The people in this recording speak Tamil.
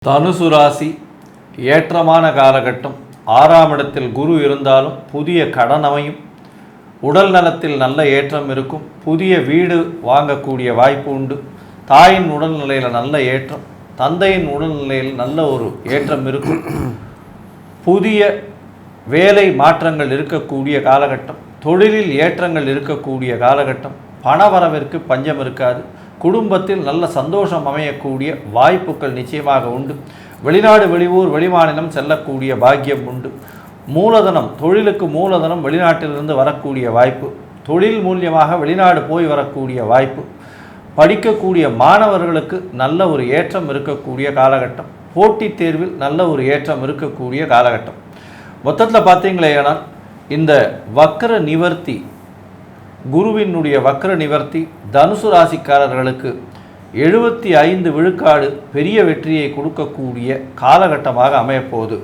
தனுசு ராசி ஏற்றமான காலகட்டம். 6ஆம் இடத்தில் குரு இருந்தாலும் புதிய கடன் அமையும். உடல் நலத்தில் நல்ல ஏற்றம் இருக்கும். புதிய வீடு வாங்கக்கூடிய வாய்ப்பு உண்டு. தாயின் உடல்நிலையில் நல்ல ஏற்றம், தந்தையின் உடல்நிலையில் நல்ல ஒரு ஏற்றம் இருக்கும். புதிய வேலை மாற்றங்கள் இருக்கக்கூடிய காலகட்டம். தொழிலில் ஏற்றங்கள் இருக்கக்கூடிய காலகட்டம். பணவரவிற்கு பஞ்சம் இருக்காது. குடும்பத்தில் நல்ல சந்தோஷம் அமையக்கூடிய வாய்ப்புகள் நிச்சயமாக உண்டு. வெளிநாடு, வெளியூர், வெளிமாநிலம் செல்லக்கூடிய பாக்கியம் உண்டு. மூலதனம், தொழிலுக்கு மூலதனம் வெளிநாட்டிலிருந்து வரக்கூடிய வாய்ப்பு. தொழில் மூலியமாக வெளிநாடு போய் வரக்கூடிய வாய்ப்பு. படிக்கக்கூடிய மாணவர்களுக்கு நல்ல ஒரு ஏற்றம் இருக்கக்கூடிய காலகட்டம். போட்டித் தேர்வில் நல்ல ஒரு ஏற்றம் இருக்கக்கூடிய காலகட்டம். மொத்தத்தில் பார்த்தீங்களேனா, இந்த வக்ர நிவர்த்தி, குருவினுடைய வக்ர நிவர்த்தி தனுசு ராசிக்காரர்களுக்கு 75 விழுக்காடு பெரிய வெற்றியை கொடுக்கக்கூடிய காலகட்டமாக அமையப்போகுது.